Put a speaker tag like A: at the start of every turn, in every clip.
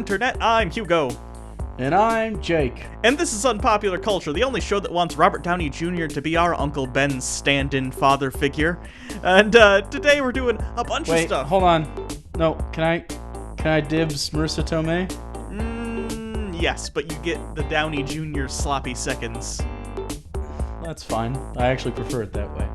A: internet. I'm Hugo.
B: And I'm Jake.
A: And this is Unpopular Culture, the only show that wants Robert Downey Jr. to be our Uncle Ben's stand-in father figure. And today we're doing a bunch of stuff.
B: Wait, hold on. No, can I dibs Marissa Tomei?
A: Yes, but you get the Downey Jr. sloppy seconds.
B: That's fine. I actually prefer it that way.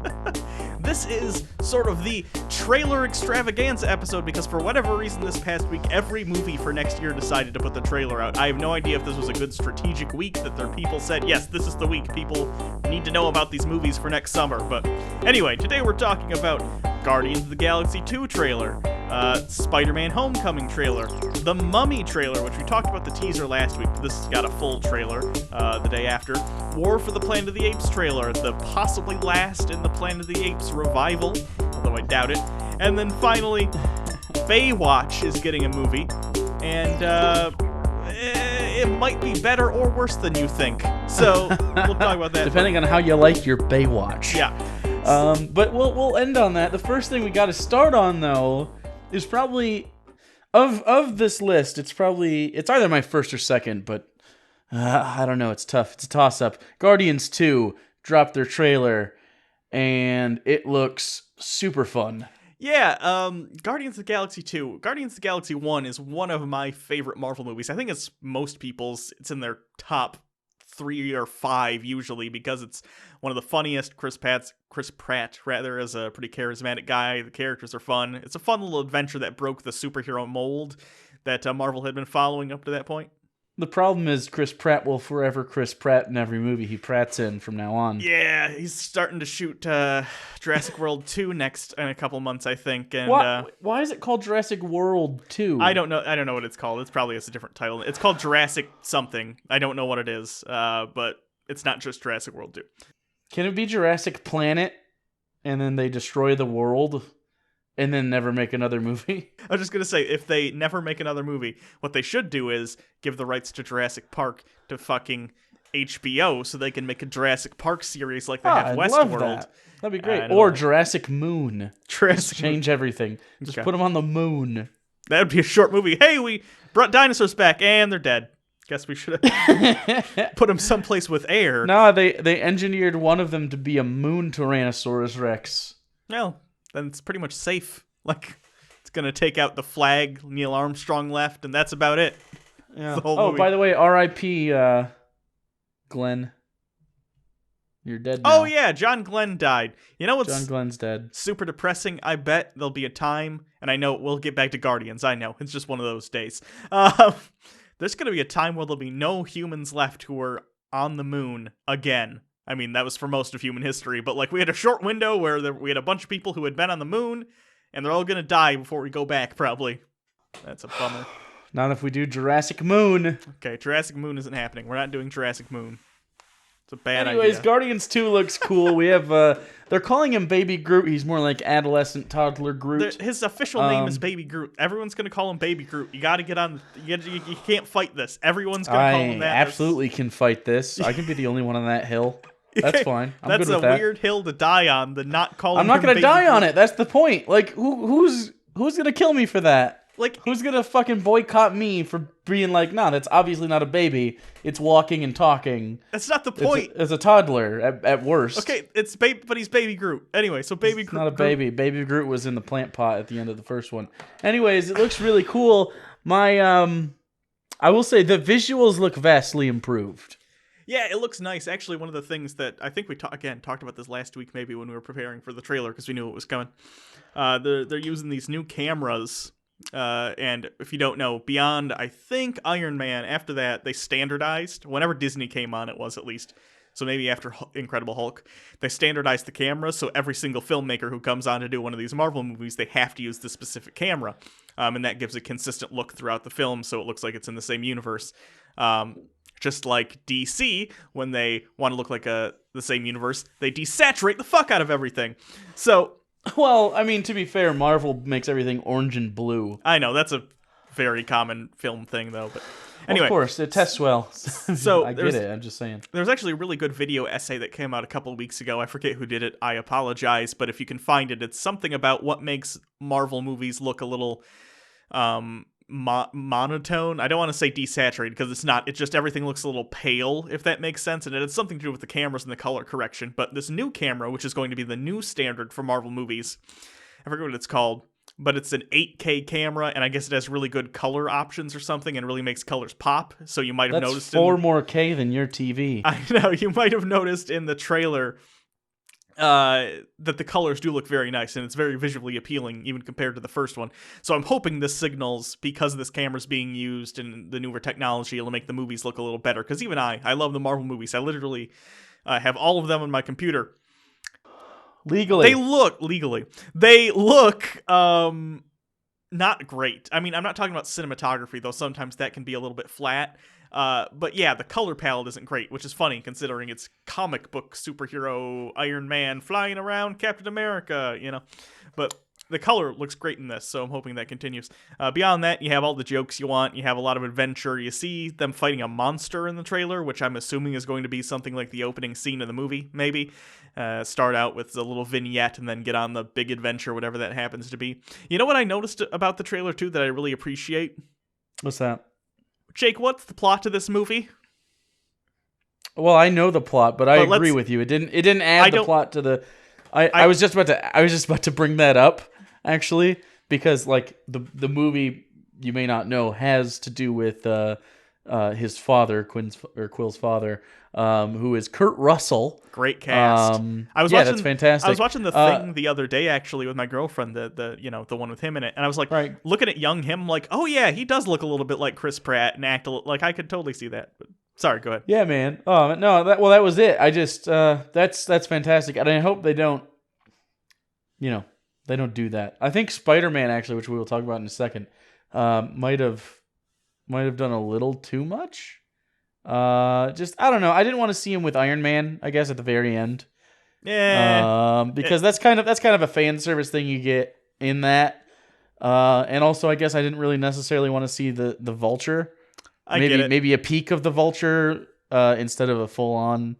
A: This is sort of the trailer extravaganza episode because for whatever reason this past week, every movie for next year decided to put the trailer out. I have no idea if this was a good strategic week that their people said, yes, this is the week people need to know about these movies for next summer. But anyway, today we're talking about Guardians of the Galaxy 2 trailer, Spiderman Homecoming trailer, The Mummy trailer, which we talked about the teaser last week, but this has got a full trailer the day after, War for the Planet of the Apes trailer, the possibly last in the Planet of the Apes revival, although I doubt it, and then finally, Baywatch is getting a movie, and it might be better or worse than you think, so we'll talk about that.
B: Depending on how you like your Baywatch.
A: Yeah.
B: But we'll end on that. The first thing we got to start on, though, is probably of this list. It's either my first or second, but I don't know. It's tough. It's a toss-up. Guardians 2 dropped their trailer, and it looks super fun.
A: Yeah, Guardians of the Galaxy 2. Guardians of the Galaxy 1 is one of my favorite Marvel movies. I think it's most people's. It's in their top 3 or 5 usually because it's one of the funniest. Chris Pratt is a pretty charismatic guy. The characters are fun. It's a fun little adventure that broke the superhero mold that Marvel had been following up to that point.
B: The problem is Chris Pratt will forever Chris Pratt in every movie he Pratts in from now on.
A: Yeah, he's starting to shoot Jurassic World 2 next in a couple months, I think. And
B: why is it called Jurassic World 2?
A: I don't know what it's called. It's probably a different title. It's called Jurassic something. I don't know what it is, but it's not just Jurassic World 2.
B: Can it be Jurassic Planet, and then they destroy the world, and then never make another movie?
A: I was just going to say, if they never make another movie, what they should do is give the rights to Jurassic Park to fucking HBO so they can make a Jurassic Park series like they have Westworld.
B: That'd be great. Or Jurassic Moon.
A: Change
B: everything. Just put them on the moon.
A: That would be a short movie. Hey, we brought dinosaurs back, and they're dead. Guess we should have put them someplace with air.
B: No, they engineered one of them to be a moon Tyrannosaurus Rex.
A: Well, then it's pretty much safe. Like, it's going to take out the flag Neil Armstrong left, and that's about it.
B: Yeah.
A: The whole movie.
B: By the way, R.I.P. Glenn. You're dead now.
A: Oh, yeah, John Glenn died. You know what's
B: John Glenn's dead.
A: super depressing? I bet there'll be a time, and I know we'll get back to Guardians. I know. It's just one of those days. There's going to be a time where there'll be no humans left who are on the moon again. I mean, that was for most of human history, but like we had a short window where we had a bunch of people who had been on the moon, and they're all going to die before we go back, probably. That's a bummer.
B: Not if we do Jurassic Moon.
A: Okay, Jurassic Moon isn't happening. We're not doing Jurassic Moon. It's a bad
B: Anyways,
A: idea.
B: Guardians 2 looks cool. We have, they're calling him Baby Groot. He's more like adolescent toddler Groot.
A: His official name is Baby Groot. Everyone's going to call him Baby Groot. You got to get on. You can't fight this. Everyone's going to call him that.
B: I absolutely can fight this. I can be the only one on that hill. That's fine. I'm
A: That's
B: good with that.
A: a weird hill to die on. The not calling.
B: I'm not
A: going to
B: die on it. That's the point. Like, who's going to kill me for that?
A: Like,
B: who's going to fucking boycott me for being like, nah, that's obviously not a baby. It's walking and talking.
A: That's not the point.
B: It's a toddler at worst.
A: Okay, but he's Baby Groot. Anyway, so Baby Groot.
B: Not a baby. Baby Groot was in the plant pot at the end of the first one. Anyways, it looks really cool. I will say the visuals look vastly improved.
A: Yeah, it looks nice. Actually, one of the things that I think we talked about this last week, maybe when we were preparing for the trailer because we knew it was coming. They're using these new cameras. And if you don't know, beyond, I think, Iron Man, after that, they standardized. Whenever Disney came on, it was at least. So maybe after Incredible Hulk, they standardized the cameras. So every single filmmaker who comes on to do one of these Marvel movies, they have to use this specific camera. And that gives a consistent look throughout the film. So it looks like it's in the same universe. Just like DC, when they want to look like the same universe, they desaturate the fuck out of everything. So...
B: Well, I mean, to be fair, Marvel makes everything orange and blue.
A: I know, that's a very common film thing, though. But anyway,
B: of course, it tests well.
A: So
B: I get it. I'm just saying.
A: There's actually a really good video essay that came out a couple of weeks ago. I forget who did it. I apologize, but if you can find it, it's something about what makes Marvel movies look a little monotone. I don't want to say desaturated because it's not. It's just everything looks a little pale, if that makes sense. And it has something to do with the cameras and the color correction. But this new camera, which is going to be the new standard for Marvel movies, I forget what it's called, but it's an 8K camera, and I guess it has really good color options or something, and really makes colors pop. So you might have noticed.
B: That's 4 more K than your TV.
A: I know, you might have noticed in the trailer that the colors do look very nice, and it's very visually appealing, even compared to the first one. So I'm hoping this signals, because this camera's being used and the newer technology, it'll make the movies look a little better. Because even I love the Marvel movies. I literally have all of them on my computer.
B: Legally.
A: They look not great. I mean, I'm not talking about cinematography, though sometimes that can be a little bit flat. But yeah, the color palette isn't great, which is funny considering it's comic book superhero Iron Man flying around Captain America, But the color looks great in this, so I'm hoping that continues. Beyond that, you have all the jokes you want. You have a lot of adventure. You see them fighting a monster in the trailer, which I'm assuming is going to be something like the opening scene of the movie, maybe. Start out with a little vignette and then get on the big adventure, whatever that happens to be. You know what I noticed about the trailer, too, that I really appreciate?
B: What's that?
A: Jake, what's the plot to this movie?
B: Well, I know the plot, but I agree with you. It didn't add the plot to the. I was just about to bring that up, actually, because like the movie, you may not know, has to do with his father, Quill's father, who is Kurt Russell.
A: Great cast.
B: That's fantastic.
A: I was watching The Thing the other day, actually, with my girlfriend, the one with him in it, and I was like, looking at young him, like, oh yeah, he does look a little bit like Chris Pratt and act like I could totally see that. But sorry, go ahead.
B: Yeah, man. Oh no, that was it. I just that's fantastic, and I hope they don't, they don't do that. I think Spider-Man, actually, which we will talk about in a second, might have done a little too much. I don't know. I didn't want to see him with Iron Man, I guess, at the very end.
A: Yeah.
B: Because that's kind of a fan service thing you get in that. And also, I guess I didn't really necessarily want to see the Vulture. Maybe a peek of the Vulture instead of a full on.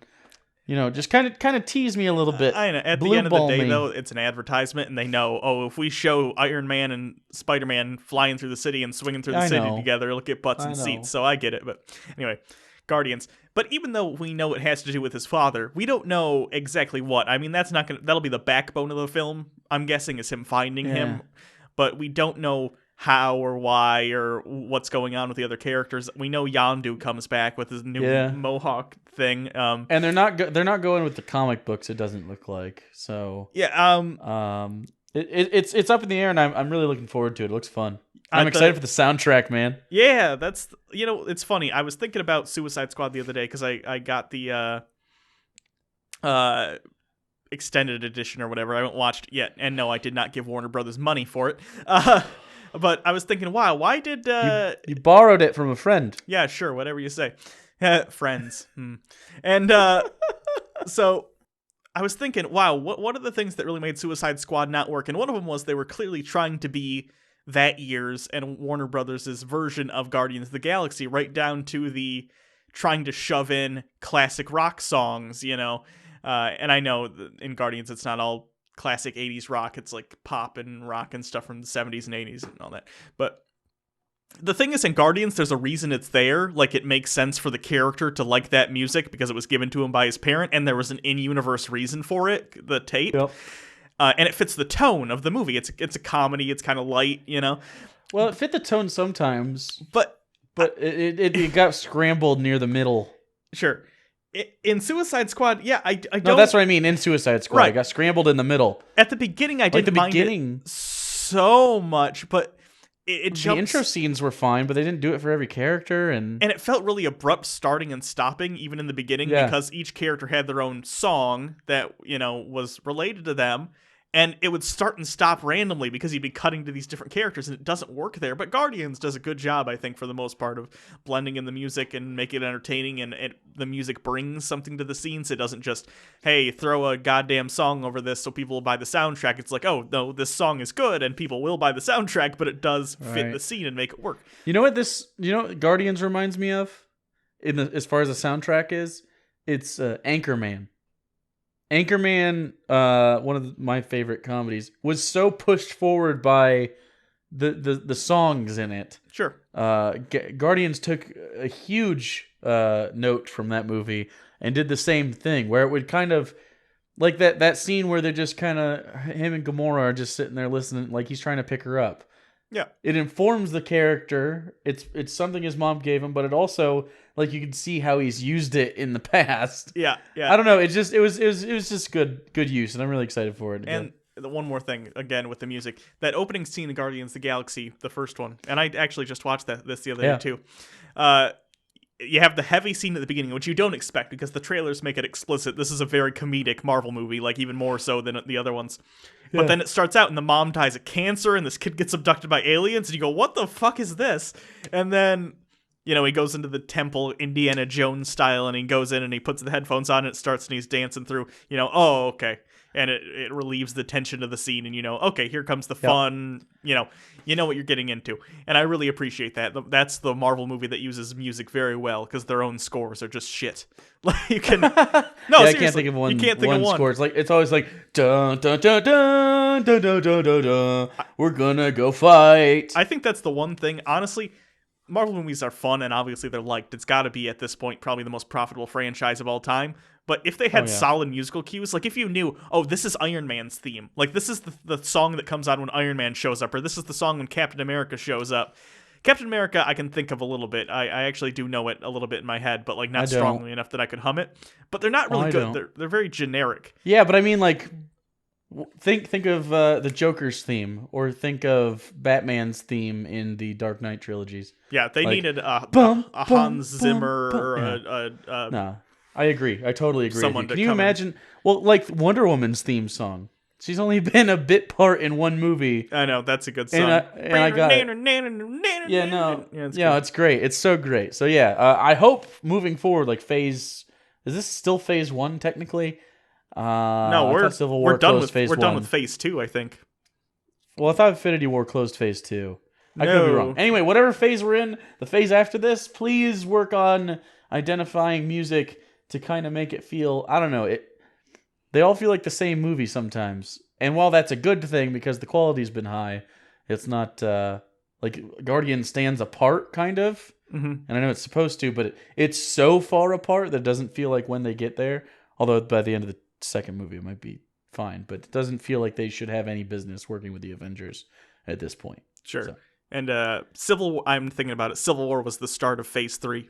B: Just kind of tease me a little bit.
A: I know. At the end of the day, though, it's an advertisement, and they know, if we show Iron Man and Spider-Man flying through the city and swinging through the city together, it'll get butts and seats. So I get it. But anyway, Guardians. But even though we know it has to do with his father, we don't know exactly what. I mean, that'll be the backbone of the film, I'm guessing, is him finding him. But we don't know how or why or what's going on with the other characters. We know Yondu comes back with his new mohawk thing.
B: And they're not going with the comic books, it doesn't look like. So it's up in the air, and I'm really looking forward to it. It looks fun. I'm excited for the soundtrack, man.
A: Yeah, that's it's funny. I was thinking about Suicide Squad the other day because I got the extended edition or whatever. I haven't watched it yet, and no, I did not give Warner Brothers money for it. But I was thinking, wow, why did
B: you borrowed it from a friend?
A: Yeah, sure, whatever you say. Friends. And so I was thinking, wow, what are the things that really made Suicide Squad not work? And one of them was they were clearly trying to be that year's and Warner Brothers' version of Guardians of the Galaxy, right down to the trying to shove in classic rock songs, and I know in Guardians it's not all classic 80s rock, it's like pop and rock and stuff from the 70s and 80s and all that. But the thing is, in Guardians, there's a reason it's there. Like, it makes sense for the character to like that music because it was given to him by his parent, and there was an in-universe reason for it, the tape.
B: Yep.
A: And it fits the tone of the movie. It's a comedy. It's kind of light,
B: Well, it fit the tone sometimes,
A: but
B: it got scrambled near the middle.
A: Sure. In Suicide Squad, yeah, I don't...
B: No, that's what I mean. In Suicide Squad,
A: right.
B: It got scrambled in the middle.
A: At the beginning, I didn't mind it so much, but it
B: the intro scenes were fine, but they didn't do it for every character, and
A: it felt really abrupt starting and stopping, even in the beginning, because each character had their own song that was related to them. And it would start and stop randomly because he'd be cutting to these different characters, and it doesn't work there. But Guardians does a good job, I think, for the most part, of blending in the music and make it entertaining, and the music brings something to the scene, so it doesn't just, hey, throw a goddamn song over this so people will buy the soundtrack. It's like, oh, no, this song is good, and people will buy the soundtrack, but it does fit the scene and make it work.
B: You know what Guardians reminds me of, as far as the soundtrack is? It's Anchorman. Anchorman, one of my favorite comedies, was so pushed forward by the songs in it.
A: Sure.
B: Guardians took a huge note from that movie and did the same thing, where it would kind of like that scene where they're just kind of him and Gamora are just sitting there listening, like he's trying to pick her up.
A: Yeah.
B: It informs the character. It's something his mom gave him, but it also, like, you can see how he's used it in the past.
A: Yeah.
B: I don't know. It was just good use, and I'm really excited for it.
A: And the one more thing, again, with the music, that opening scene in Guardians of the Galaxy, the first one, and I actually just watched this the other day too. You have the heavy scene at the beginning, which you don't expect because the trailers make it explicit. This is a very comedic Marvel movie, like even more so than the other ones. But then it starts out and the mom dies of cancer and this kid gets abducted by aliens and you go, what the fuck is this? And then, you know, he goes into the temple Indiana Jones style and he goes in and he puts the headphones on and it starts and he's dancing through, you know, oh, okay. And it relieves the tension of the scene and you know, okay, here comes the fun, you know what you're getting into. And I really appreciate that. That's the Marvel movie that uses music very well because their own scores are just shit. Like you can
B: I can't think of one. You can't think of one score. It's always like dun dun dun dun dun dun dun dun dun. We're gonna go fight.
A: I think that's the one thing. Honestly, Marvel movies are fun and obviously they're liked. It's got to be at this point probably the most profitable franchise of all time. But if they had solid musical cues, like if you knew, oh, this is Iron Man's theme, like this is the song that comes on when Iron Man shows up, or this is the song when Captain America shows up. Captain America, I can think of a little bit. I actually do know it a little bit in my head, but like not strongly enough that I could hum it. But they're not really good. They're very generic.
B: Yeah, but I mean, like, think of the Joker's theme, or think of Batman's theme in the Dark Knight trilogies.
A: Yeah, they needed a Hans Zimmer or
B: No, I agree. I totally agree.
A: Someone
B: Can you imagine? Well, like Wonder Woman's theme song. She's only been a bit part in one movie.
A: I know, that's a good song.
B: And I got it. Yeah, no. Yeah, it's great. It's so great. So yeah, I hope moving forward, like is this still phase 1 technically?
A: No, we're done with phase 2, I think.
B: Well, I thought Infinity War closed phase 2. I could be wrong. Anyway, whatever phase we're in, the phase after this, please work on identifying music to kind of make it feel, I don't know, they all feel like the same movie sometimes. And while that's a good thing because the quality's been high, it's not like Guardian stands apart kind of. Mm-hmm. And I know it's supposed to, but it's so far apart that it doesn't feel like when they get there. Although by the end of the second movie it might be fine, but it doesn't feel like they should have any business working with the Avengers at this point.
A: Sure. So. And I'm thinking about it. Civil War was the start of phase 3.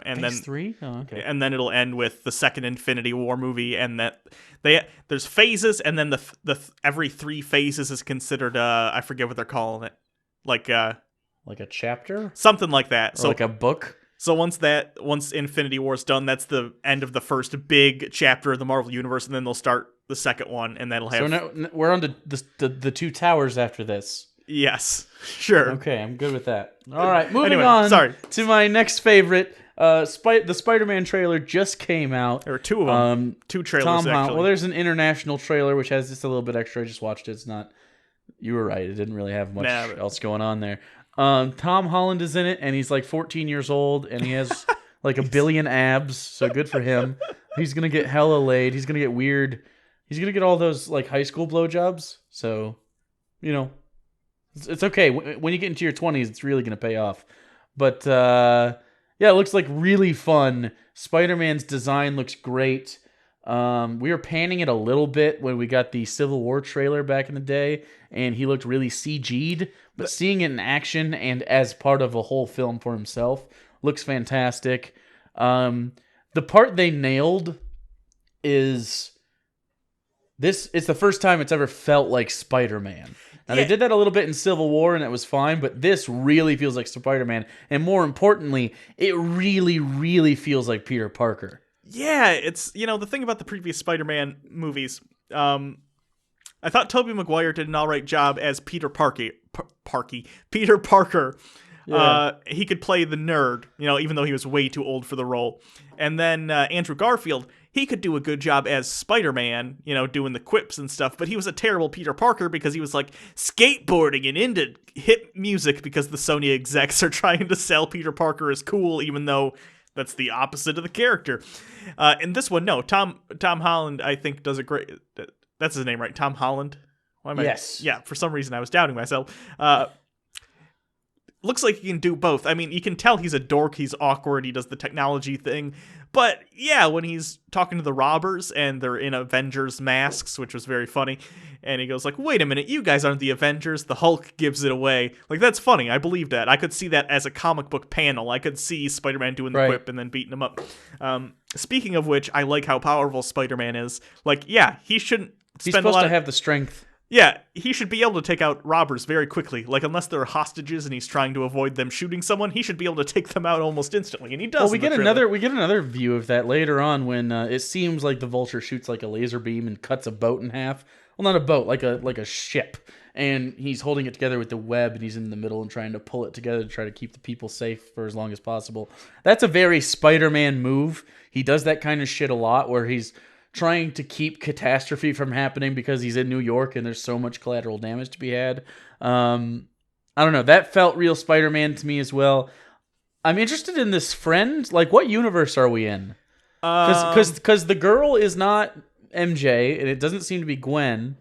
A: And
B: phase 3? Oh, okay.
A: And then it'll end with the second Infinity War movie, and that there's phases, and then the every 3 phases is considered I forget what they're calling it, like a
B: chapter,
A: something like that.
B: Or so like a book.
A: So once Infinity War's done, that's the end of the first big chapter of the Marvel Universe, and then they'll start the second one, and that'll have.
B: So now we're on the 2 towers after this.
A: Yes, sure.
B: Okay, I'm good with that. All right, moving on. To my next favorite. The Spider-Man trailer just came out.
A: There were 2 of them. 2 trailers, actually.
B: Well, there's an international trailer, which has just a little bit extra. I just watched it. It's not... You were right. It didn't really have much else going on there. Tom Holland is in it, and he's like 14 years old, and he has like a billion abs, so good for him. He's going to get hella laid. He's going to get weird. He's going to get all those like high school blowjobs. So, you know, it's okay. When you get into your 20s, it's really going to pay off. But... yeah, it looks like really fun. Spider-Man's design looks great. We were panning it a little bit when we got the Civil War trailer back in the day, and he looked really CG'd. But seeing it in action and as part of a whole film for himself looks fantastic. The part they nailed is this. It's the first time it's ever felt like Spider-Man. Now, they did that a little bit in Civil War, and it was fine, but this really feels like Spider-Man. And more importantly, it really, really feels like Peter Parker.
A: Yeah, it's, the thing about the previous Spider-Man movies, I thought Tobey Maguire did an all right job as Peter Parker. Yeah. He could play the nerd, even though he was way too old for the role. And then Andrew Garfield, he could do a good job as Spider-Man, doing the quips and stuff, but he was a terrible Peter Parker because he was like skateboarding and into hip music because the Sony execs are trying to sell Peter Parker as cool, even though that's the opposite of the character. In this one, no, Tom Holland, I think, does a great... That's his name, right? Tom Holland? Why am I?
B: Yes.
A: Yeah, for some reason I was doubting myself. Looks like he can do both. I mean, you can tell he's a dork, he's awkward, he does the technology thing. But yeah, when he's talking to the robbers and they're in Avengers masks, which was very funny, and he goes like, wait a minute, you guys aren't the Avengers, the Hulk gives it away. Like, that's funny, I believe that. I could see that as a comic book panel. I could see Spider-Man doing the quip and then beating him up. Speaking of which, I like how powerful Spider-Man is. Like, yeah, he shouldn't
B: He's
A: spend a
B: supposed
A: lot
B: to
A: of...
B: have the strength.
A: Yeah, he should be able to take out robbers very quickly. Like, unless they're hostages and he's trying to avoid them shooting someone, he should be able to take them out almost instantly, and he does.
B: Well, we get another view of that later on when it seems like the Vulture shoots like a laser beam and cuts a boat in half. Well, not a boat, like a ship, and he's holding it together with the web, and he's in the middle and trying to pull it together to try to keep the people safe for as long as possible. That's a very Spider-Man move. He does that kind of shit a lot, where he's trying to keep catastrophe from happening because he's in New York and there's so much collateral damage to be had. I don't know. That felt real Spider-Man to me as well. I'm interested in this friend. Like, what universe are we in? Because the girl is not MJ and it doesn't seem to be Gwen.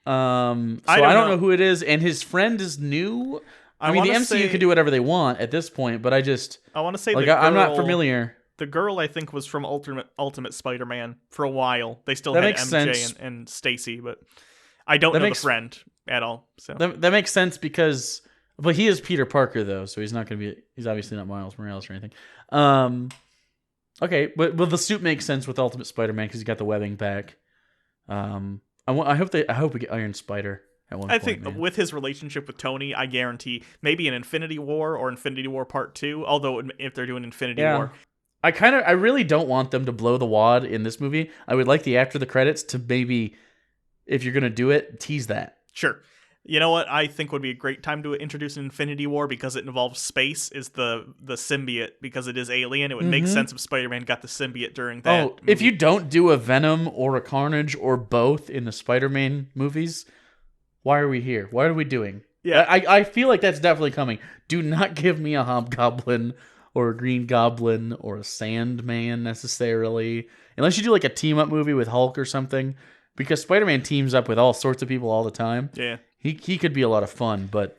B: So I don't know who it is, and his friend is new. I mean, the MCU can do whatever they want at this point, but I want to say like I'm not familiar.
A: The girl, I think, was from Ultimate Spider-Man for a while. They still had MJ and Stacy, but I don't know the friend at all. So
B: that makes sense because, but he is Peter Parker though, so he's not going to be. He's obviously not Miles Morales or anything. Okay, but the suit makes sense with Ultimate Spider-Man because he's got the webbing back. I hope we get Iron Spider at one point. I think
A: with his relationship with Tony, I guarantee maybe an Infinity War or Infinity War Part 2. Although if they're doing Infinity War.
B: I really don't want them to blow the wad in this movie. I would like the after the credits to maybe, if you're going to do it, tease that.
A: Sure. You know what I think would be a great time to introduce an Infinity War because it involves space is the symbiote because it is alien. It would make sense if Spider-Man got the symbiote during that movie.
B: If you don't do a Venom or a Carnage or both in the Spider-Man movies, why are we here? What are we doing?
A: Yeah.
B: I feel like that's definitely coming. Do not give me a Hobgoblin or a Green Goblin, or a Sandman necessarily. Unless you do like a team-up movie with Hulk or something. Because Spider-Man teams up with all sorts of people all the time.
A: Yeah.
B: He could be a lot of fun, but...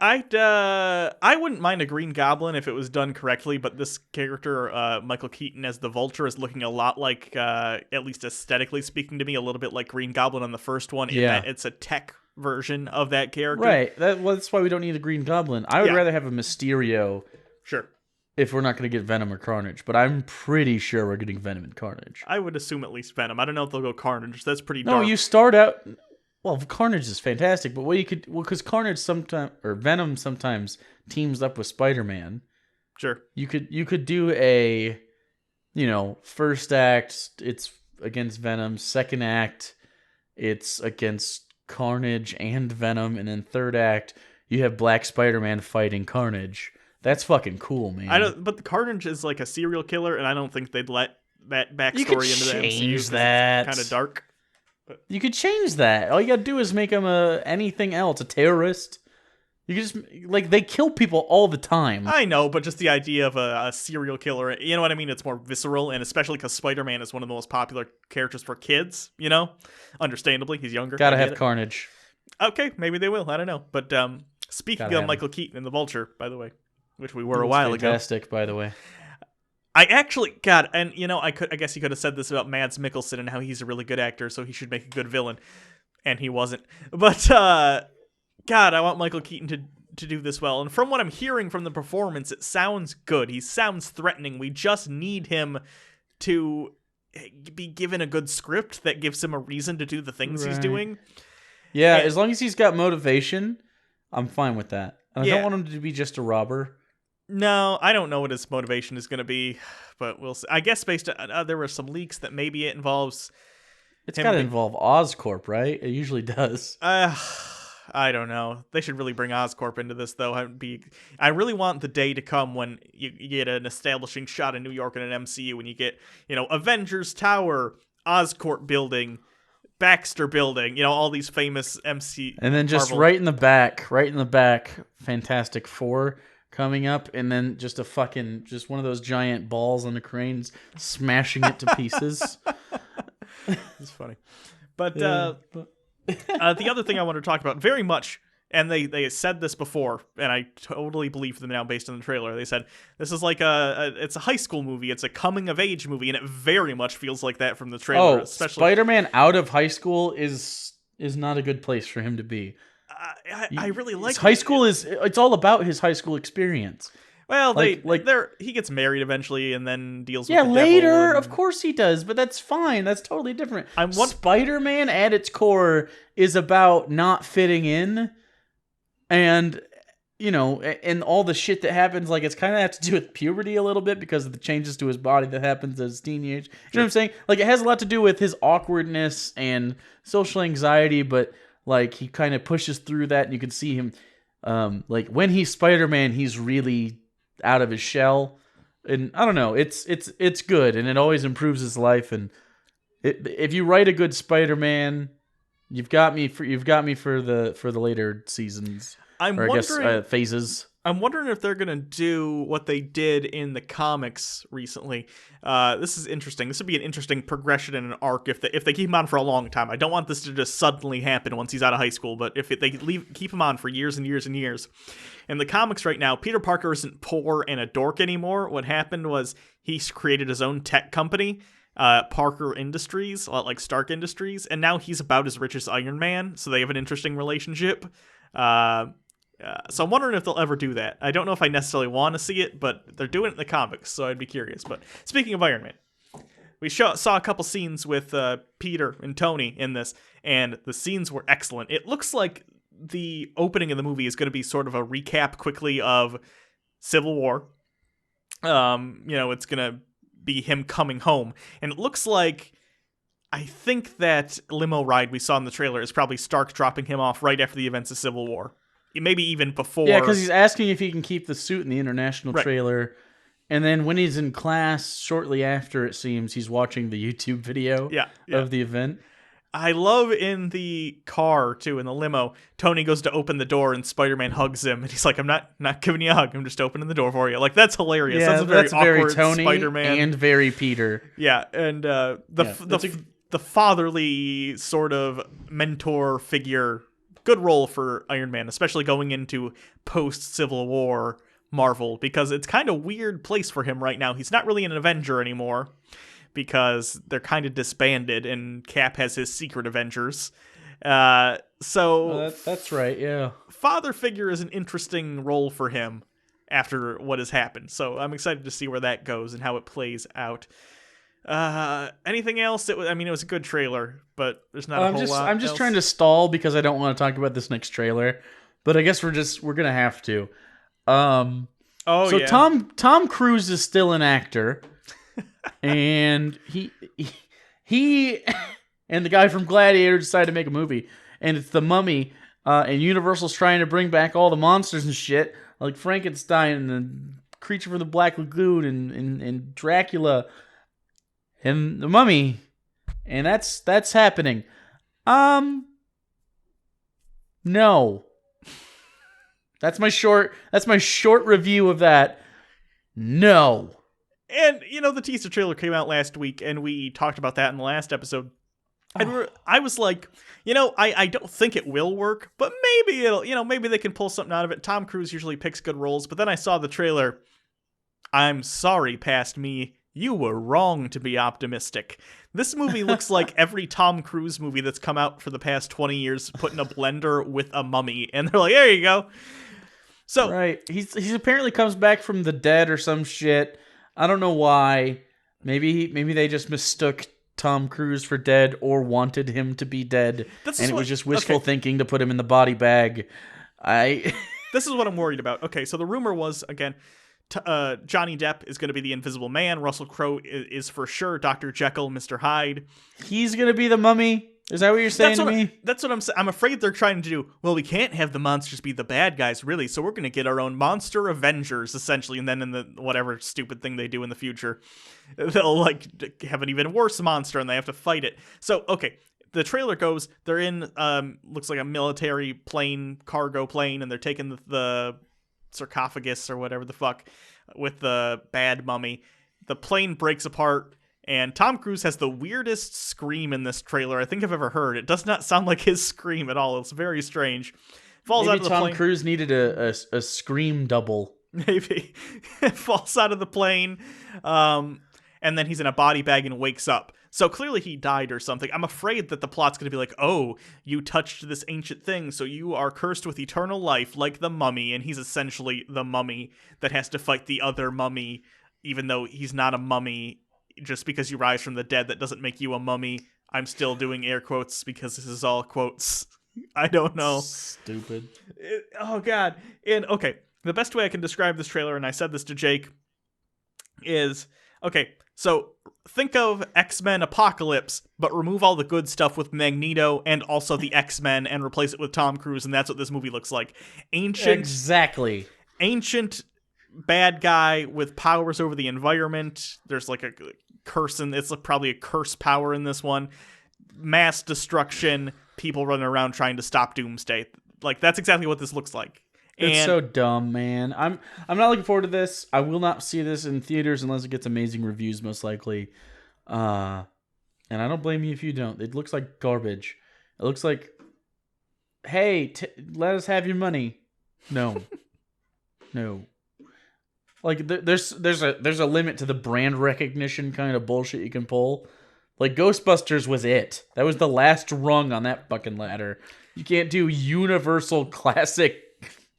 A: I wouldn't mind a Green Goblin if it was done correctly, but this character, Michael Keaton as the Vulture, is looking a lot like, at least aesthetically speaking to me, a little bit like Green Goblin on the first one, in that it's a tech version of that character.
B: Right. That's why we don't need a Green Goblin. I would rather have a Mysterio...
A: Sure.
B: If we're not going to get Venom or Carnage, but I'm pretty sure we're getting Venom and Carnage.
A: I would assume at least Venom. I don't know if they'll go Carnage. That's pretty dark.
B: No, you start out... Well, Carnage is fantastic, but what you could... Well, because Carnage sometimes... Or Venom sometimes teams up with Spider-Man.
A: Sure.
B: You could do a... first act, it's against Venom. Second act, it's against Carnage and Venom. And then third act, you have Black Spider-Man fighting Carnage. That's fucking cool, man.
A: But the Carnage is like a serial killer, and I don't think they'd let that backstory into the MCU.
B: Change that.
A: It's kind of dark. But
B: you could change that. All you gotta do is make him anything else, a terrorist. You could just they kill people all the time.
A: I know, but just the idea of a serial killer, you know what I mean? It's more visceral, and especially because Spider-Man is one of the most popular characters for kids. Understandably, he's younger.
B: Gotta have Carnage.
A: Okay, maybe they will. I don't know. But speaking of Michael Keaton and the Vulture, by the way. Which we were a while ago.
B: Fantastic, by the way.
A: I actually and I guess you could have said this about Mads Mikkelsen and how he's a really good actor, so he should make a good villain, and he wasn't. But I want Michael Keaton to do this well. And from what I'm hearing from the performance, it sounds good. He sounds threatening. We just need him to be given a good script that gives him a reason to do the things he's doing.
B: Yeah, as long as he's got motivation, I'm fine with that. I don't want him to be just a robber.
A: No, I don't know what his motivation is going to be, but we'll see. I guess based on there were some leaks that maybe it involves...
B: It's got to involve Oscorp, right? It usually does.
A: I don't know. They should really bring Oscorp into this, though. I really want the day to come when you get an establishing shot in New York in an MCU, when you get, Avengers Tower, Oscorp Building, Baxter Building, all these famous MC...
B: And then just Marvel. right in the back, Fantastic Four... coming up, and then just one of those giant balls on the cranes smashing it to pieces.
A: It's funny. But The other thing I want to talk about very much, and they said this before, and I totally believe them now based on the trailer. They said this is like it's a high school movie, it's a coming of age movie, and it very much feels like that from the trailer.
B: Oh,
A: especially
B: Spider-Man out of high school is not a good place for him to be.
A: I really like
B: high school. It's all about his high school experience.
A: Well, he gets married eventually and then deals with the
B: later,
A: devil and...
B: of course he does, but that's fine. That's totally different.
A: Spider-Man
B: at its core is about not fitting in, and and all the shit that happens. Like, it's kind of have to do with puberty a little bit because of the changes to his body that happens as teenage. You know what I'm saying? Like, it has a lot to do with his awkwardness and social anxiety, but like he kind of pushes through that, and you can see him. Like when he's Spider-Man, he's really out of his shell, and I don't know. It's good, and it always improves his life. And if you write a good Spider-Man, you've got me for the later seasons. Phases.
A: I'm wondering if they're gonna do what they did in the comics recently. This is interesting. This would be an interesting progression in an arc if they keep him on for a long time. I don't want this to just suddenly happen once he's out of high school, but if they keep him on for years and years and years. In the comics right now, Peter Parker isn't poor and a dork anymore. What happened was he created his own tech company, Parker Industries, a lot like Stark Industries, and now he's about as rich as Iron Man, so they have an interesting relationship. So I'm wondering if they'll ever do that. I don't know if I necessarily want to see it, but they're doing it in the comics, so I'd be curious. But speaking of Iron Man, we saw a couple scenes with Peter and Tony in this, and the scenes were excellent. It looks like the opening of the movie is going to be sort of a recap quickly of Civil War. It's going to be him coming home, and it looks like, I think that limo ride we saw in the trailer is probably Stark dropping him off right after the events of Civil War. Maybe even before.
B: Yeah, because he's asking if he can keep the suit in the international trailer. And then when he's in class, shortly after, it seems, he's watching the YouTube video of the event.
A: I love in the car, too, in the limo, Tony goes to open the door and Spider-Man hugs him. And he's like, I'm not giving you a hug. I'm just opening the door for you. Like, that's hilarious.
B: Yeah,
A: that's a very awkward
B: Tony
A: Spider-Man.
B: And very Peter.
A: Yeah, and the fatherly sort of mentor figure, good role for Iron Man, especially going into post-Civil War Marvel, because it's kind of weird place for him right now. He's not really an Avenger anymore because they're kind of disbanded, and Cap has his secret Avengers. That's
B: right, yeah.
A: Father figure is an interesting role for him after what has happened. So I'm excited to see where that goes and how it plays out. Anything else? It was a good trailer, but there's not a whole lot.
B: I'm just trying to stall because I don't want to talk about this next trailer, but I guess we're gonna have to. Tom Cruise is still an actor, and he and the guy from Gladiator decided to make a movie, and it's The Mummy, and Universal's trying to bring back all the monsters and shit, like Frankenstein and the Creature from the Black Lagoon and Dracula. And The Mummy, and that's happening. No. That's my short review of that. No.
A: And the teaser trailer came out last week, and we talked about that in the last episode. And I was like, I don't think it will work, but maybe maybe they can pull something out of it. Tom Cruise usually picks good roles, but then I saw the trailer. I'm sorry, past me. You were wrong to be optimistic. This movie looks like every Tom Cruise movie that's come out for the past 20 years put in a blender with a mummy. And they're like, there you go. So
B: right. He's apparently comes back from the dead or some shit. I don't know why. Maybe they just mistook Tom Cruise for dead or wanted him to be dead. It was just wishful thinking to put him in the body bag.
A: This is what I'm worried about. Okay, so the rumor was, again, Johnny Depp is going to be the Invisible Man. Russell Crowe is for sure Dr. Jekyll, Mr. Hyde.
B: He's going to be the Mummy? Is that what you're saying to me?
A: That's what I'm saying. I'm afraid they're trying to do, well, we can't have the monsters be the bad guys, really, so we're going to get our own monster Avengers, essentially, and then in the whatever stupid thing they do in the future, they'll, have an even worse monster, and they have to fight it. So, okay, the trailer goes, they're in, looks like a military plane, cargo plane, and they're taking the sarcophagus or whatever the fuck with the bad mummy. The plane breaks apart, And Tom Cruise has the weirdest scream in this trailer I think I've ever heard. It does not sound like his scream at all. It's very strange. Falls
B: Maybe
A: out of the
B: Tom
A: plane.
B: Cruise needed a scream double.
A: Maybe. Falls out of the plane. And then he's in a body bag and wakes up. So clearly he died or something. I'm afraid that the plot's going to be like, oh, you touched this ancient thing, so you are cursed with eternal life like the mummy, and he's essentially the mummy that has to fight the other mummy, even though he's not a mummy. Just because you rise from the dead, that doesn't make you a mummy. I'm still doing air quotes because this is all quotes. I don't know.
B: Stupid.
A: Oh, God. And, okay, the best way I can describe this trailer, and I said this to Jake, is, okay, so think of X-Men Apocalypse, but remove all the good stuff with Magneto and also the X-Men and replace it with Tom Cruise, and that's what this movie looks like.
B: Exactly.
A: Ancient bad guy with powers over the environment. There's like a curse, and it's probably a curse power in this one. Mass destruction, people running around trying to stop Doomsday. Like, that's exactly what this looks like.
B: It's so dumb, man. I'm not looking forward to this. I will not see this in theaters unless it gets amazing reviews, most likely. And I don't blame you if you don't. It looks like garbage. It looks like, hey, let us have your money. No, no. Like there's a limit to the brand recognition kind of bullshit you can pull. Like Ghostbusters was it. That was the last rung on that fucking ladder. You can't do universal classic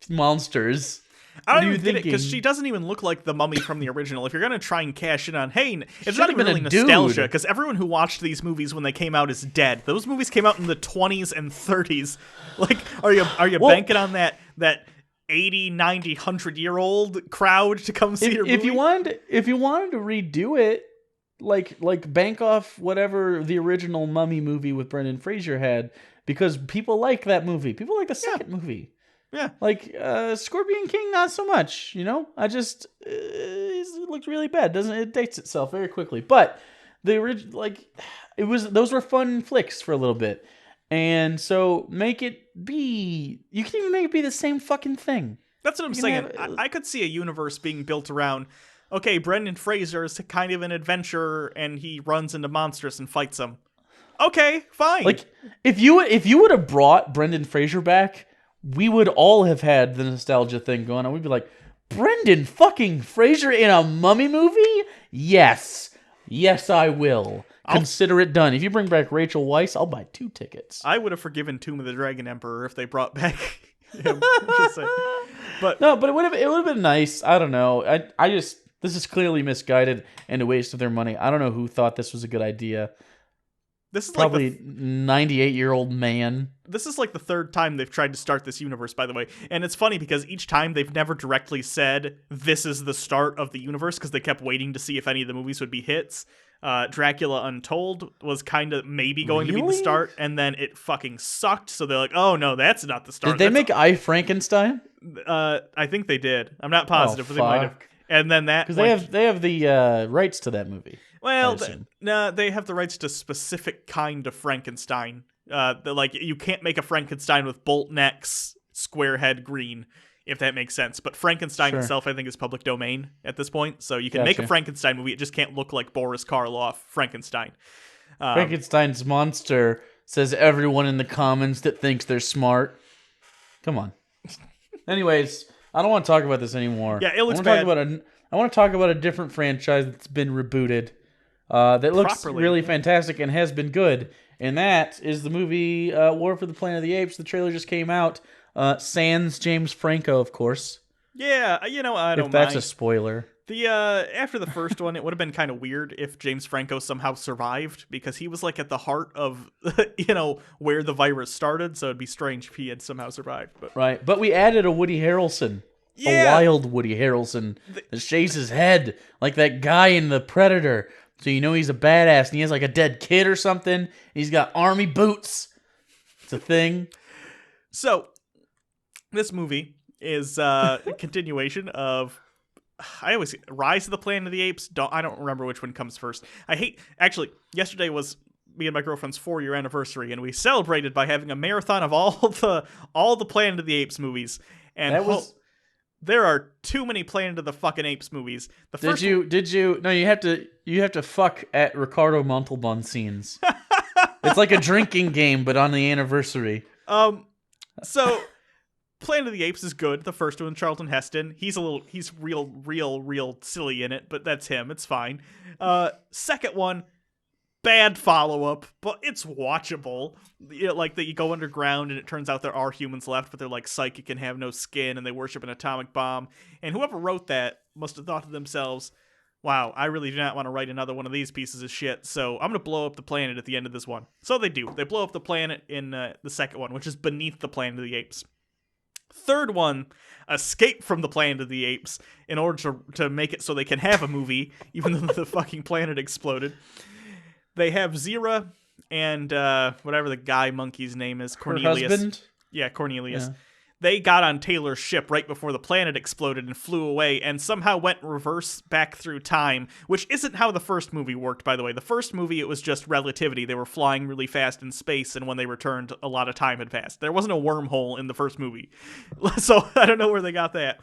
B: monsters.
A: I don't even get it, because she doesn't even look like the mummy from the original. If you're going to try and cash in on, hey, it's not even really nostalgia, because everyone who watched these movies when they came out is dead. Those movies came out in the 20s and 30s. Like, are you banking on that 80, 90, 100-year-old crowd to come see your movie?
B: If you wanted to redo it, like bank off whatever the original Mummy movie with Brendan Fraser had, because people like that movie. People like the second movie.
A: Yeah.
B: Like, Scorpion King, not so much, you know? It looked really bad. It dates itself very quickly. But the original, those were fun flicks for a little bit. And so you can even make it be the same fucking thing.
A: That's what I'm saying. I could see a universe being built around, okay, Brendan Fraser is kind of an adventurer and he runs into monsters and fights them. Okay, fine.
B: Like, if you would have brought Brendan Fraser back, we would all have had the nostalgia thing going on. We'd be like, Brendan fucking Fraser in a Mummy movie? Yes. Yes, I will. Consider it done. If you bring back Rachel Weisz, I'll buy 2 tickets.
A: I would have forgiven Tomb of the Dragon Emperor if they brought back him. Just saying. But
B: it would have been nice. I don't know. This is clearly misguided and a waste of their money. I don't know who thought this was a good idea.
A: This is
B: probably 98-year-old man.
A: This is like the third time they've tried to start this universe, by the way. And it's funny because each time they've never directly said this is the start of the universe, because they kept waiting to see if any of the movies would be hits. Dracula Untold was kind of maybe going to be the start, and then it fucking sucked. So they're like, oh no, that's not the start.
B: Did they make I, Frankenstein?
A: I think they did. I'm not positive, but they might have. And then that,
B: because they have the rights to that movie.
A: Well, no, they have the rights to specific kind of Frankenstein. You can't make a Frankenstein with bolt necks, square head, green, if that makes sense. But Frankenstein itself, I think, is public domain at this point. So you can make a Frankenstein movie. It just can't look like Boris Karloff Frankenstein.
B: Frankenstein's monster, says everyone in the comments that thinks they're smart. Come on. Anyways, I don't want to talk about this anymore.
A: Yeah, it looks bad.
B: I want to talk about a different franchise that's been rebooted. That looks really fantastic and has been good. And that is the movie War for the Planet of the Apes. The trailer just came out. Sans James Franco, of course.
A: Yeah, I don't mind.
B: If that's a spoiler.
A: After the first one, it would have been kind of weird if James Franco somehow survived, because he was like at the heart of where the virus started. So it'd be strange if he had somehow survived.
B: But we added a Woody Harrelson. Yeah. A wild Woody Harrelson that shaves his head like that guy in The Predator. So you know he's a badass, and he has like a dead kid or something. And he's got army boots. It's a thing.
A: So this movie is a continuation of Rise of the Planet of the Apes. I don't remember which one comes first. Yesterday was me and my girlfriend's 4-year anniversary, and we celebrated by having a marathon of all the Planet of the Apes movies. And There are too many Planet of the fucking Apes movies. The first
B: Did you? No, you have to fuck at Ricardo Montalban scenes. It's like a drinking game, but on the anniversary.
A: So Planet of the Apes is good. The first one, Charlton Heston. He's real silly in it, but that's him. It's fine. Second one, bad follow-up, but it's watchable. Like that you go underground and it turns out there are humans left, but they're like psychic and have no skin and they worship an atomic bomb. And whoever wrote that must have thought to themselves, wow, I really do not want to write another one of these pieces of shit, so I'm going to blow up the planet at the end of this one. So they do. They blow up the planet in the second one, which is beneath the Planet of the Apes. Third one, escape from the Planet of the Apes in order to make it so they can have a movie, even though the fucking planet exploded. They have Zira and whatever the guy monkey's name is, Cornelius.
B: Her husband?
A: Yeah, Cornelius.
B: Yeah.
A: They got on Taylor's ship right before the planet exploded and flew away and somehow went reverse back through time, which isn't how the first movie worked, by the way. The first movie, it was just relativity. They were flying really fast in space, and when they returned, a lot of time had passed. There wasn't a wormhole in the first movie. So I don't know where they got that.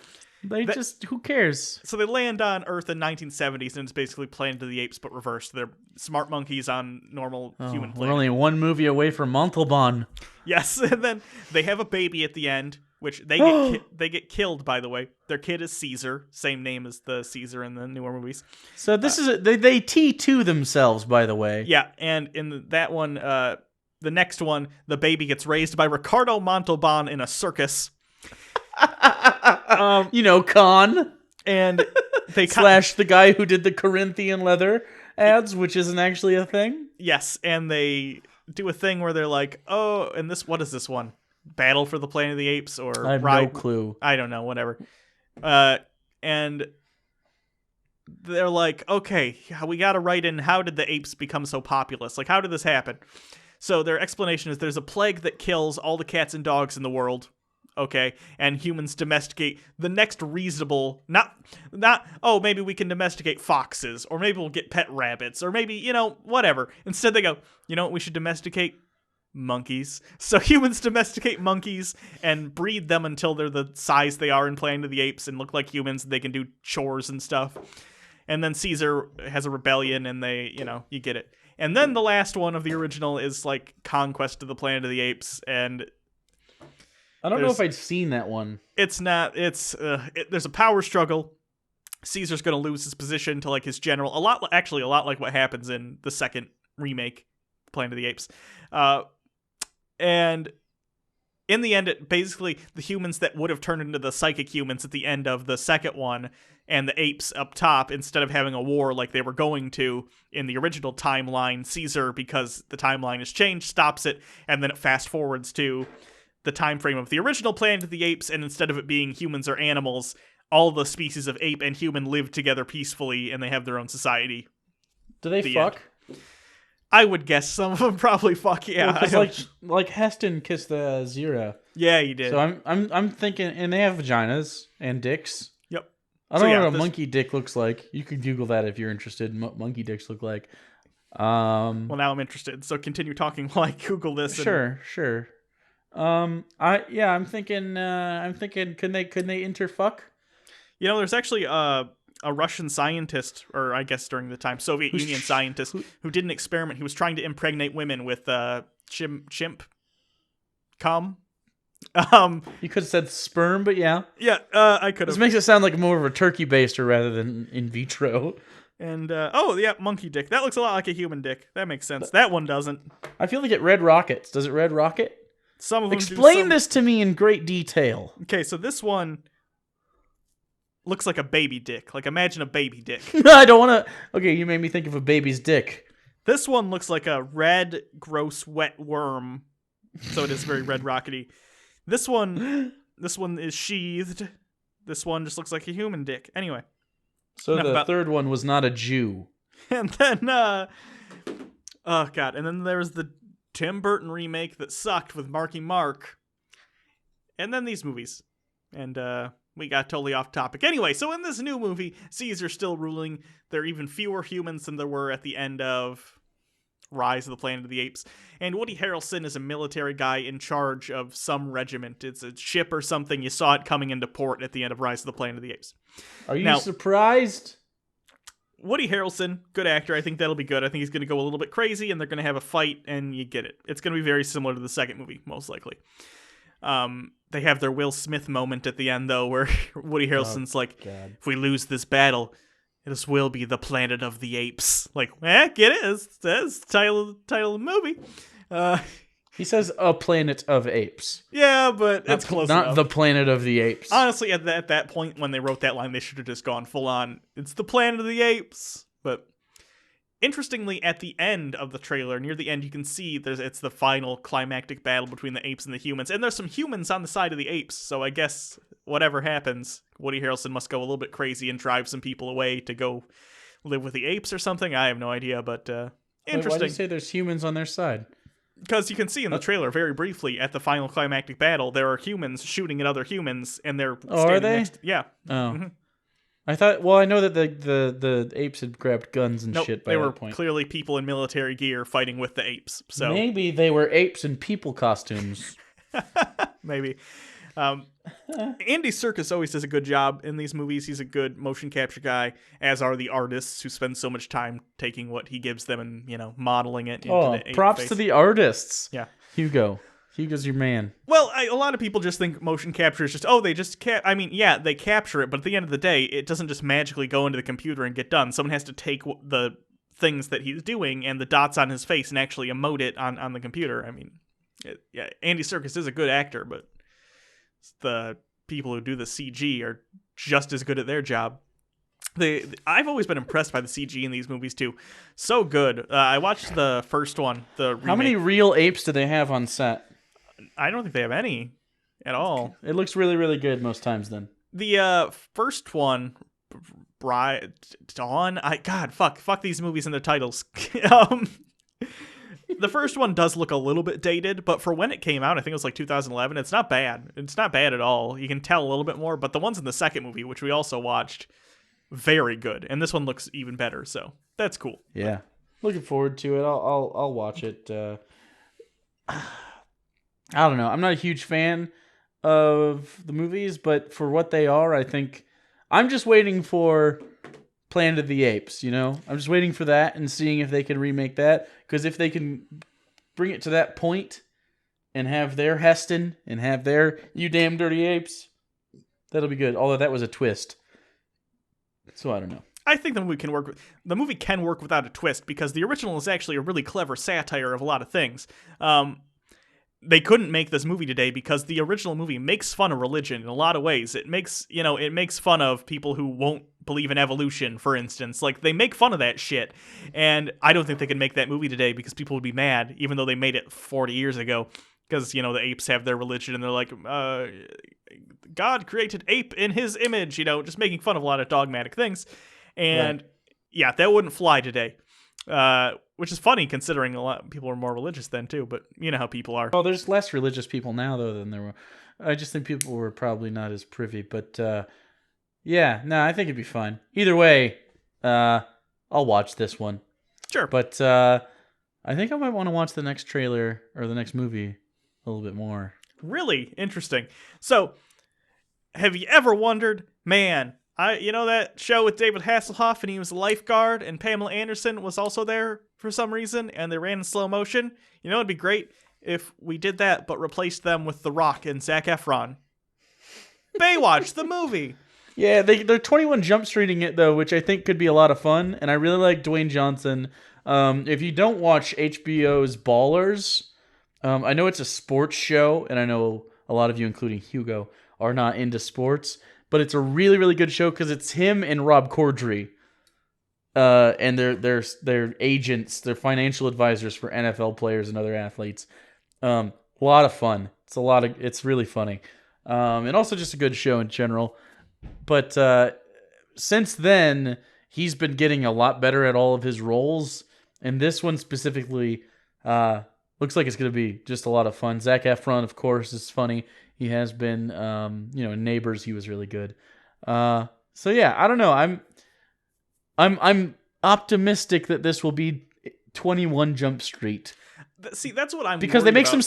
B: Who cares?
A: So they land on Earth in 1970s, and it's basically Planet of the Apes, but reversed. They're smart monkeys on normal human planet.
B: We're only one movie away from Montalban.
A: Yes, and then they have a baby at the end, which they get killed, by the way. Their kid is Caesar, same name as the Caesar in the newer movies.
B: So this they T2 themselves, by the way.
A: Yeah, and in that one, the next one, the baby gets raised by Ricardo Montalban in a circus.
B: Khan.
A: And they
B: slash the guy who did the Corinthian leather ads, which isn't actually a thing.
A: Yes, and they do a thing where they're like, oh, and what is this one? Battle for the Planet of the Apes? Or
B: I have no clue.
A: I don't know, whatever. And they're like, okay, we got to write in, how did the apes become so populous? Like, how did this happen? So their explanation is there's a plague that kills all the cats and dogs in the world. Okay, and humans domesticate the next reasonable, not, maybe we can domesticate foxes, or maybe we'll get pet rabbits, or maybe, whatever. Instead they go, you know what we should domesticate? Monkeys. So humans domesticate monkeys and breed them until they're the size they are in Planet of the Apes and look like humans, and they can do chores and stuff. And then Caesar has a rebellion, and they, you get it. And then the last one of the original is like Conquest of the Planet of the Apes, and
B: I don't know if I'd seen that one.
A: It's not. There's a power struggle. Caesar's going to lose his position to like his general. A lot like what happens in the second remake, Planet of the Apes. And in the end, it basically the humans that would have turned into the psychic humans at the end of the second one, and the apes up top, instead of having a war like they were going to in the original timeline, Caesar, because the timeline has changed, stops it, and then it fast forwards to the time frame of the original Planet of the Apes, and instead of it being humans or animals, all the species of ape and human live together peacefully, and they have their own society.
B: Do they fuck?
A: End. I would guess some of them probably fuck. Yeah,
B: like Heston kissed the Zira.
A: Yeah, he did.
B: So I'm thinking, and they have vaginas and dicks.
A: Yep.
B: I don't know what a monkey dick looks like. You can Google that if you're interested. Monkey dicks look like.
A: Well, now I'm interested. So continue talking while I Google this.
B: Sure. I'm thinking, can they interfuck?
A: There's actually a Russian scientist, or I guess during the time, Soviet Union scientist, who did an experiment. He was trying to impregnate women with chimp cum.
B: You could have said sperm, but yeah.
A: Yeah, I could have.
B: This makes it sound like more of a turkey baster rather than in vitro.
A: And, monkey dick. That looks a lot like a human dick. That makes sense. That one doesn't.
B: I feel like it red rockets. Does it red rocket?
A: Some of them
B: Explain this to me in great detail.
A: Okay, so this one looks like a baby dick. Like, imagine a baby dick.
B: I don't want to... Okay, you made me think of a baby's dick.
A: This one looks like a red, gross, wet worm. So it is very red rockety. This one is sheathed. This one just looks like a human dick. Anyway.
B: So the third one was not a Jew.
A: And then, oh god, and then there's the Tim Burton remake that sucked with Marky Mark. And then these movies. And, we got totally off topic. Anyway, so in this new movie, Caesar's still ruling. There are even fewer humans than there were at the end of Rise of the Planet of the Apes. And Woody Harrelson is a military guy in charge of some regiment. It's a ship or something. You saw it coming into port at the end of Rise of the Planet of the Apes.
B: Are you
A: Now,
B: surprised?
A: Woody Harrelson, good actor. I think that'll be good. I think he's going to go a little bit crazy, and they're going to have a fight, and you get it. It's going to be very similar to the second movie, most likely. They have their Will Smith moment at the end, though, where Woody Harrelson's like,
B: God.
A: if we lose this battle, this will be the planet of the apes. Like, it is. That's the title of the movie.
B: He says a planet of apes.
A: Yeah, but it's close enough.
B: Not the planet of the apes.
A: Honestly, at that point, when they wrote that line, they should have just gone full on, it's the planet of the apes. But interestingly, at the end of the trailer, near the end, you can see it's the final climactic battle between the apes and the humans. And there's some humans on the side of the apes, so I guess whatever happens, Woody Harrelson must go a little bit crazy and drive some people away to go live with the apes or something. I have no idea, but interesting.
B: Why do you say there's humans on their side?
A: Because you can see in the trailer very briefly at the final climactic battle, there are humans shooting at other humans, and they're standing
B: are they?
A: next. Yeah.
B: Oh.
A: Mm-hmm.
B: I thought. Well, I know that the apes had grabbed guns and
A: Nope,
B: shit by
A: they
B: that
A: were
B: point.
A: clearly people in military gear fighting with the apes. So
B: maybe they were apes in people costumes.
A: maybe. Andy Serkis always does a good job in these movies. He's a good motion capture guy, as are the artists who spend so much time taking what he gives them and modeling it into the ape
B: props
A: face.
B: to the artists.
A: Yeah.
B: Hugo's your man.
A: Well, a lot of people just think motion capture is just, they just they capture it, but at the end of the day, it doesn't just magically go into the computer and get done. Someone has to take the things that he's doing and the dots on his face and actually emote it on the computer. I mean, Andy Serkis is a good actor, but the people who do the CG are just as good at their job. I've always been impressed by the CG in these movies too. So good. I watched the first one. The remake.
B: How many real apes do they have on set?
A: I don't think they have any at all.
B: It looks really, really good most times. Then
A: the first one, Dawn. Fuck these movies and their titles. The first one does look a little bit dated, but for when it came out, I think it was like 2011, it's not bad. It's not bad at all. You can tell a little bit more, but the ones in the second movie, which we also watched, very good. And this one looks even better, so that's cool.
B: Yeah. Looking forward to it. I'll watch it. I don't know. I'm not a huge fan of the movies, but for what they are, I think I'm just waiting for Planet of the Apes, I'm just waiting for that and seeing if they can remake that. Because if they can bring it to that point and have their Heston and have their You Damn Dirty Apes, that'll be good. Although that was a twist. So I don't know.
A: I think the movie can work without a twist because the original is actually a really clever satire of a lot of things. They couldn't make this movie today because the original movie makes fun of religion in a lot of ways. It makes fun of people who won't believe in evolution, for instance. Like, they make fun of that shit. And I don't think they could make that movie today because people would be mad, even though they made it 40 years ago. Because, the apes have their religion and they're like, God created ape in his image, just making fun of a lot of dogmatic things. And yeah, that wouldn't fly today. Which is funny considering a lot of people are more religious then too, but you know how people are.
B: Oh, there's less religious people now though than there were. I just think people were probably not as privy, but I think it'd be fine. Either way, I'll watch this one.
A: Sure.
B: But I think I might want to watch the next trailer or the next movie a little bit more.
A: Really interesting. So, have you ever wondered, man, that show with David Hasselhoff and he was a lifeguard and Pamela Anderson was also there for some reason and they ran in slow motion? It'd be great if we did that but replaced them with The Rock and Zac Efron. Baywatch, the movie.
B: Yeah, they're 21 Jump Streeting it though, which I think could be a lot of fun. And I really like Dwayne Johnson. If you don't watch HBO's Ballers, I know it's a sports show and I know a lot of you, including Hugo, are not into sports. But it's a really, really good show because it's him and Rob Corddry. And they're agents, they're financial advisors for NFL players and other athletes. A lot of fun. It's really funny. And also just a good show in general. But since then, he's been getting a lot better at all of his roles. And this one specifically looks like it's going to be just a lot of fun. Zac Efron, of course, is funny. He has been, in Neighbors, he was really good. So yeah, I don't know. I'm optimistic that this will be 21 Jump Street.
A: See, that's what I'm
B: because they make
A: about.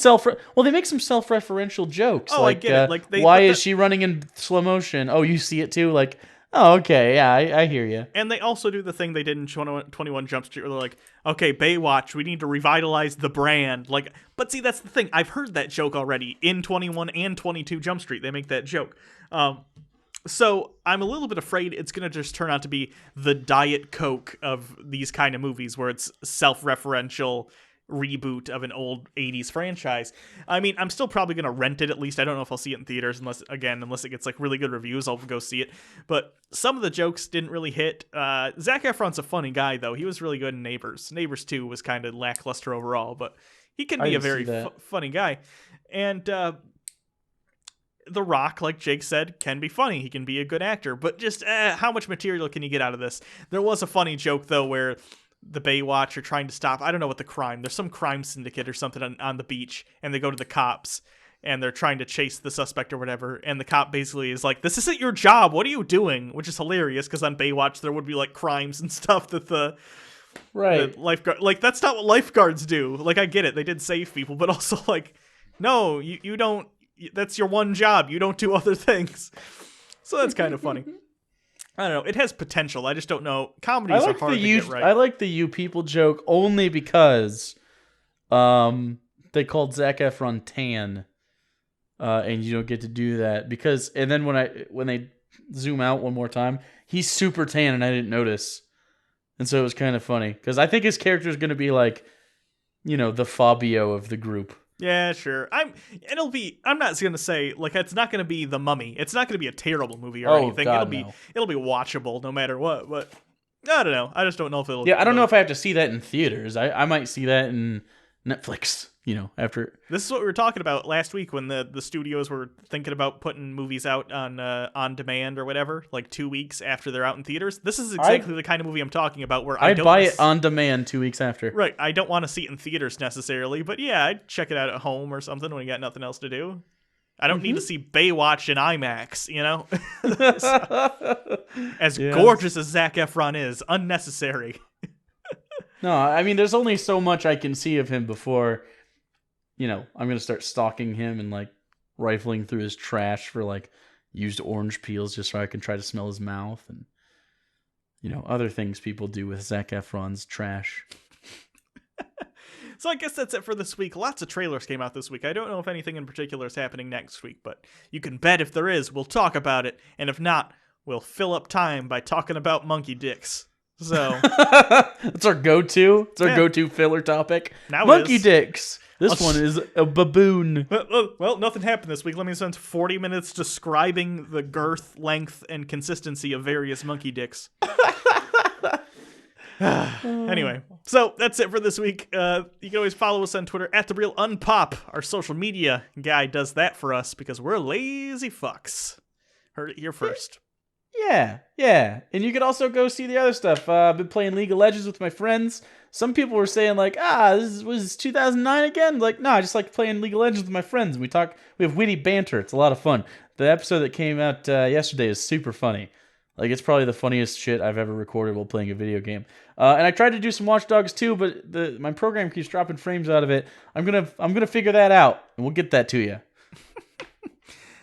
B: they make some self-referential jokes.
A: Oh, I get it. Like
B: why is she running in slow motion? Oh, you see it too? Like, oh, okay, yeah, I hear you.
A: And they also do the thing they did in 21 Jump Street where they're like, okay, Baywatch, we need to revitalize the brand. Like, but see, that's the thing. I've heard that joke already in 21 and 22 Jump Street. They make that joke. So I'm a little bit afraid it's going to just turn out to be the Diet Coke of these kind of movies where it's self-referential reboot of an old 80s franchise. I mean, I'm still probably going to rent it at least. I don't know if I'll see it in theaters unless it gets like really good reviews. I'll go see it. But some of the jokes didn't really hit. Zac Efron's a funny guy, though. He was really good in Neighbors. Neighbors 2 was kind of lackluster overall, but he can be a very funny guy. And The Rock, like Jake said, can be funny. He can be a good actor. But just how much material can you get out of this? There was a funny joke, though, where the Baywatch are trying to stop, I don't know what the crime, there's some crime syndicate or something on the beach, and they go to the cops, and they're trying to chase the suspect or whatever, and the cop basically is like, this isn't your job, what are you doing? Which is hilarious, because on Baywatch there would be like crimes and stuff that the lifeguard, like, that's not what lifeguards do. Like, I get it, they did save people, but also like, no, you don't, that's your one job, you don't do other things. So that's kind of funny. I don't know. It has potential. I just don't know. Comedies are hard to get right.
B: I like the "you people" joke only because they called Zac Efron tan, and you don't get to do that because. And then when they zoom out one more time, he's super tan, and I didn't notice, and so it was kind of funny because I think his character is going to be like, the Fabio of the group.
A: Yeah, sure. I'm not gonna say like it's not gonna be The Mummy. It's not gonna be a terrible movie or anything.
B: God,
A: it'll be watchable no matter what. But I don't know. I just don't know if it'll.
B: Yeah, I don't know if I have to see that in theaters. I might see that in Netflix. After
A: this is what we were talking about last week when the studios were thinking about putting movies out on demand or whatever, like 2 weeks after they're out in theaters. This is exactly the kind of movie I'm talking about where I don't
B: buy it on demand 2 weeks after.
A: Right, I don't want to see it in theaters necessarily, but yeah, I'd check it out at home or something when you got nothing else to do. I don't need to see Baywatch in IMAX, As gorgeous as Zac Efron is, unnecessary.
B: No, I mean, there's only so much I can see of him before, I'm going to start stalking him and, like, rifling through his trash for, like, used orange peels just so I can try to smell his mouth and, other things people do with Zac Efron's trash.
A: So I guess that's it for this week. Lots of trailers came out this week. I don't know if anything in particular is happening next week, but you can bet if there is, we'll talk about it. And if not, we'll fill up time by talking about monkey dicks. So
B: that's our go-to. It's our go-to filler topic.
A: Now
B: monkey dicks. This one is a baboon.
A: Well, nothing happened this week. Let me spend 40 minutes describing the girth, length, and consistency of various monkey dicks. Anyway, so that's it for this week. You can always follow us on Twitter @TheRealUnpop. Our social media guy does that for us because we're lazy fucks. Heard it here first.
B: Yeah. And you can also go see the other stuff. I've been playing League of Legends with my friends. Some people were saying like, this was 2009 again. Like, no, I just like playing League of Legends with my friends. We have witty banter. It's a lot of fun. The episode that came out yesterday is super funny. Like, it's probably the funniest shit I've ever recorded while playing a video game. And I tried to do some Watch Dogs too, but my program keeps dropping frames out of it. I'm gonna figure that out, and we'll get that to you.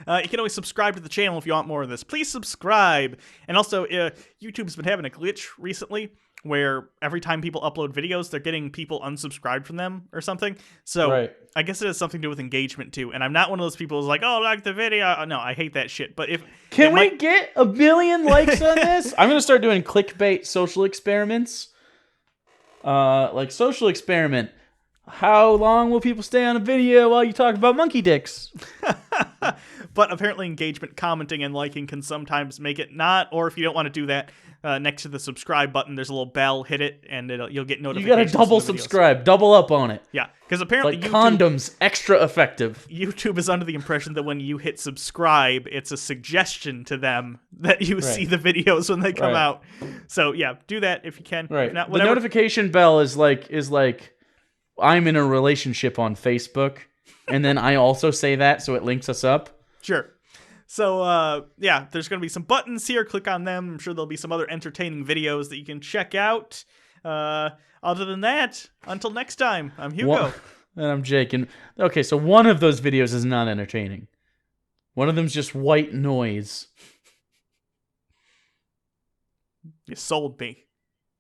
A: You can always subscribe to the channel if you want more of this. Please subscribe. And also, YouTube's been having a glitch recently where every time people upload videos, they're getting people unsubscribed from them or something. So I guess it has something to do with engagement too. And I'm not one of those people who's like, oh, like the video. No, I hate that shit. But
B: Can we get 1 billion likes on this? I'm going to start doing clickbait social experiments. Like social experiment. How long will people stay on a video while you talk about monkey dicks?
A: But apparently engagement, commenting, and liking can sometimes make it not. Or if you don't want to do that, next to the subscribe button, there's a little bell. Hit it, and you'll get notifications.
B: You got to double subscribe. Double up on it.
A: Yeah, because apparently
B: like condoms, extra effective.
A: YouTube is under the impression that when you hit subscribe, it's a suggestion to them that you see the videos when they come out. So yeah, do that if you can.
B: Right.
A: If not,
B: the notification bell is like I'm in a relationship on Facebook, and then I also say that, so it links us up.
A: Sure. So, there's going to be some buttons here. Click on them. I'm sure there'll be some other entertaining videos that you can check out. Other than that, until next time, I'm Hugo.
B: And I'm Jake. And okay, so one of those videos is not entertaining. One of them's just white noise.
A: You sold me.